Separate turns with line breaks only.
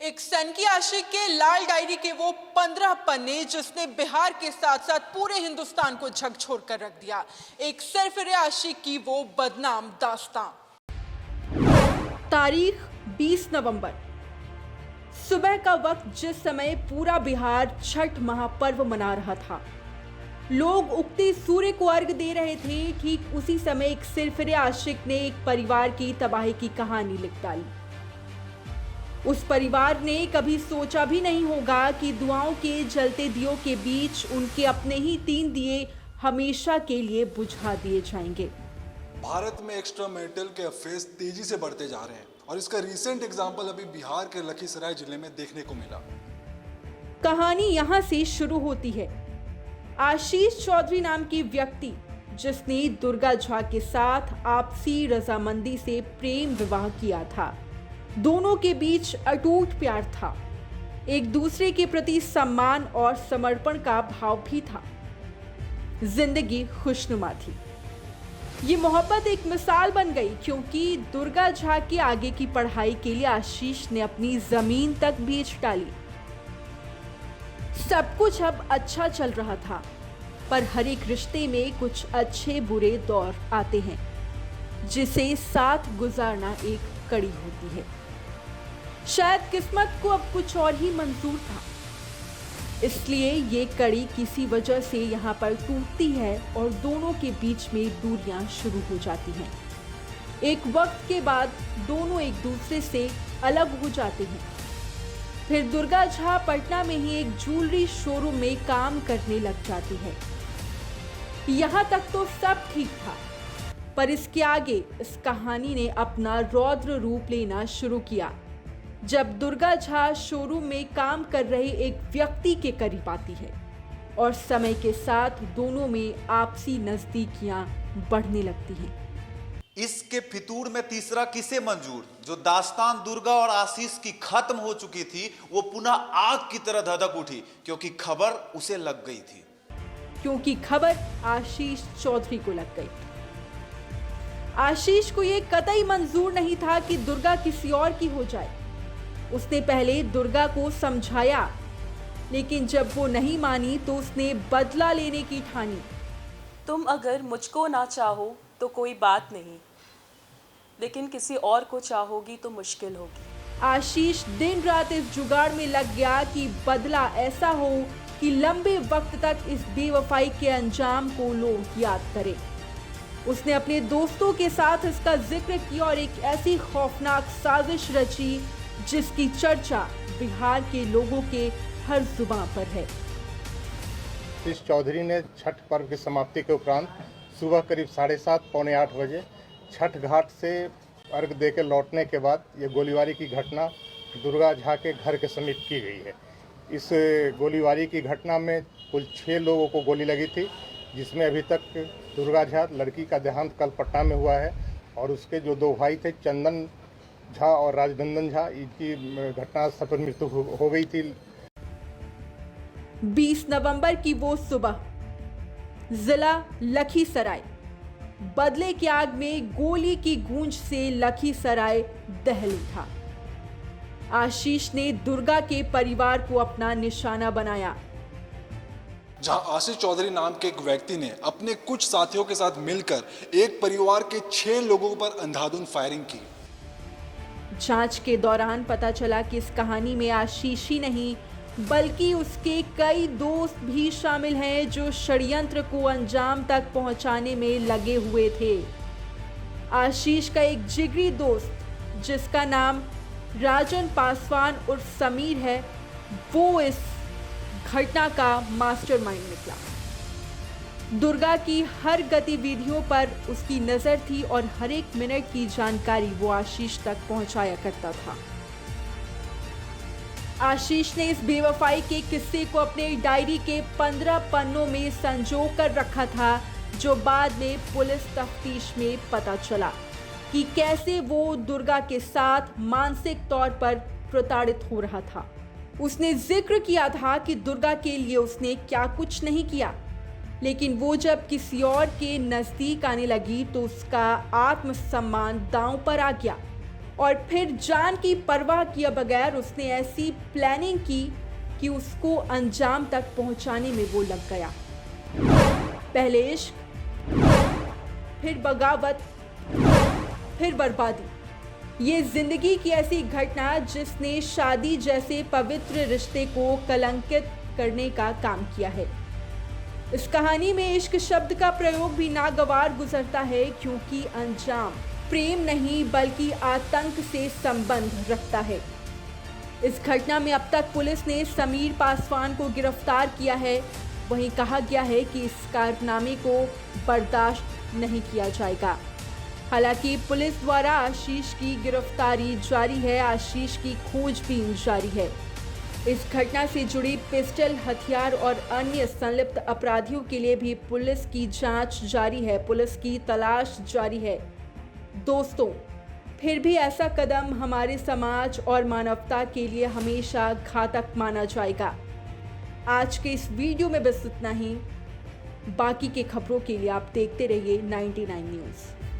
एक सनकी आशिक के लाल डायरी के वो 15 पन्ने जिसने बिहार के साथ साथ पूरे हिंदुस्तान को झकझोर कर रख दिया। एक सरफिरे आशिक की वो बदनाम दास्तां। तारीख 20 नवंबर। सुबह का वक्त, जिस समय पूरा बिहार छठ महापर्व मना रहा था। लोग उगते सूर्य को अर्घ्य दे रहे थे। ठीक उसी समय एक सिरफिरे आशिक ने एक परिवार की तबाही की कहानी लिख डाली। उस परिवार ने कभी सोचा भी नहीं होगा कि दुआओं के जलते दियों के बीच उनके अपने ही 3 दिए हमेशा के लिए बुझा दिए जाएंगे।
भारत में एक्स्ट्रा मैरिटल के अफेयर्स तेजी से बढ़ते जा रहे हैं और इसका रिसेंट एग्जांपल अभी बिहार के लखीसराय जिले में देखने को मिला।
कहानी यहां से शुरू होती है। आशीष चौधरी नाम की व्यक्ति, जिसने दुर्गा झा के साथ आपसी रजामंदी से प्रेम विवाह किया था। दोनों के बीच अटूट प्यार था। एक दूसरे के प्रति सम्मान और समर्पण का भाव भी था। जिंदगी खुशनुमा थी। ये मोहब्बत एक मिसाल बन गई, क्योंकि दुर्गा झा की आगे की पढ़ाई के लिए आशीष ने अपनी जमीन तक बेच डाली। सब कुछ अब अच्छा चल रहा था, पर हर एक रिश्ते में कुछ अच्छे बुरे दौर आते हैं, जिसे साथ गुजारना एक कड़ी होती है। शायद किस्मत को अब कुछ और ही मंजूर था, इसलिए ये कड़ी किसी वजह से यहाँ पर टूटती है और दोनों के बीच में दूरियां शुरू हो जाती हैं। एक वक्त के बाद दोनों एक दूसरे से अलग हो जाते हैं। फिर दुर्गा झा पटना में ही एक ज्वेलरी शोरूम में काम करने लग जाती है। यहाँ तक तो सब ठीक था, पर इसके आगे इस कहानी ने अपना रौद्र रूप लेना शुरू किया, जब दुर्गा झा शोरूम में काम कर रहे एक व्यक्ति के करीब आती है और समय के साथ दोनों में आपसी नजदीकियां बढ़ने लगती हैं।
इसके फितूर में तीसरा किसे मंजूर? जो दास्तान दुर्गा और आशीष की खत्म हो चुकी थी, वो पुनः आग की तरह धधक उठी, क्योंकि खबर उसे लग गई थी।
क्योंकि खबर आशीष चौधरी को लग गई। आशीष को यह कतई मंजूर नहीं था कि दुर्गा किसी और की हो जाए। उसने पहले दुर्गा को समझाया, लेकिन जब वो नहीं मानी तो उसने बदला लेने की ठानी।
तुम अगर मुझको ना चाहो तो कोई बात नहीं, लेकिन किसी और को चाहोगी तो मुश्किल होगी।
आशीष दिन रात इस जुगाड़ में लग गया कि बदला ऐसा हो कि लंबे वक्त तक इस बेवफाई के अंजाम को लोग याद करें। उसने अपने दोस्तों के साथ इसका जिक्र किया और एक ऐसी खौफनाक साजिश रची जिसकी चर्चा बिहार के लोगों के हर जुबान पर है।
आशीष चौधरी ने छठ पर्व की समाप्ति के उपरांत सुबह करीब 7:30 पौने 8 बजे छठ घाट से अर्घ देकर लौटने के बाद ये गोलीबारी की घटना दुर्गा झा के घर के समीप की गई है। इस गोलीबारी की घटना में कुल 6 लोगों को गोली लगी थी, जिसमें अभी तक दुर्गा झा लड़की का देहांत कल पटना में हुआ है और उसके जो 2 भाई थे, चंदन झा और राजनंदन झा, इनकी घटनास्थल पर मृत्यु हो गई थी।
20 नवंबर की वो सुबह, जिला लखीसराय। बदले की आग में गोली की गूंज से लखीसराय दहल उठा। आशीष ने दुर्गा के परिवार को अपना निशाना बनाया।
जहां आशीष चौधरी नाम के एक व्यक्ति ने अपने कुछ साथियों के साथ मिलकर एक परिवार के 6 लोगों पर अंधाधुंध फायरिंग की।
जांच के दौरान पता चला कि इस कहानी में आशीष ही नहीं, बल्कि उसके कई दोस्त भी शामिल हैं, जो षड्यंत्र को अंजाम तक पहुंचाने में लगे हुए थे। आशीष का एक जिगरी दोस्त, जिसका नाम राजन पासवान उर्फ समीर है, वो इस घटना का मास्टरमाइंड निकला। दुर्गा की हर गतिविधियों पर उसकी नजर थी और हर एक मिनट की जानकारी वो आशीष तक पहुंचाया करता था। आशीष ने इस बेवफाई के किस्से को अपने डायरी के 15 पन्नों में संजो कर रखा था, जो बाद में पुलिस तफ्तीश में पता चला कि कैसे वो दुर्गा के साथ मानसिक तौर पर प्रताड़ित हो रहा था। उसने जिक्र किया था कि दुर्गा के लिए उसने क्या कुछ नहीं किया, लेकिन वो जब किसी और के नजदीक आने लगी तो उसका आत्मसम्मान दांव पर आ गया और फिर जान की परवाह किए बगैर उसने ऐसी प्लानिंग की कि उसको अंजाम तक पहुंचाने में वो लग गया। पहले इश्क, फिर बगावत, फिर बर्बादी। ये जिंदगी की ऐसी घटना जिसने शादी जैसे पवित्र रिश्ते को कलंकित करने का काम किया है। इस कहानी में इश्क शब्द का प्रयोग भी नागवार गुजरता है, क्योंकि अंजाम प्रेम नहीं बल्कि आतंक से संबंध रखता है। इस घटना में अब तक पुलिस ने समीर पासवान को गिरफ्तार किया है। वहीं कहा गया है कि इस कारनामे को बर्दाश्त नहीं किया जाएगा। हालांकि पुलिस द्वारा आशीष की गिरफ्तारी जारी है, आशीष की खोजबीन जारी है। इस घटना से जुड़ी पिस्टल, हथियार और अन्य संलिप्त अपराधियों के लिए भी पुलिस की जांच जारी है, पुलिस की तलाश जारी है। दोस्तों, फिर भी ऐसा कदम हमारे समाज और मानवता के लिए हमेशा घातक माना जाएगा। आज के इस वीडियो में बस इतना ही। बाकी के खबरों के लिए आप देखते रहिए 99 न्यूज़।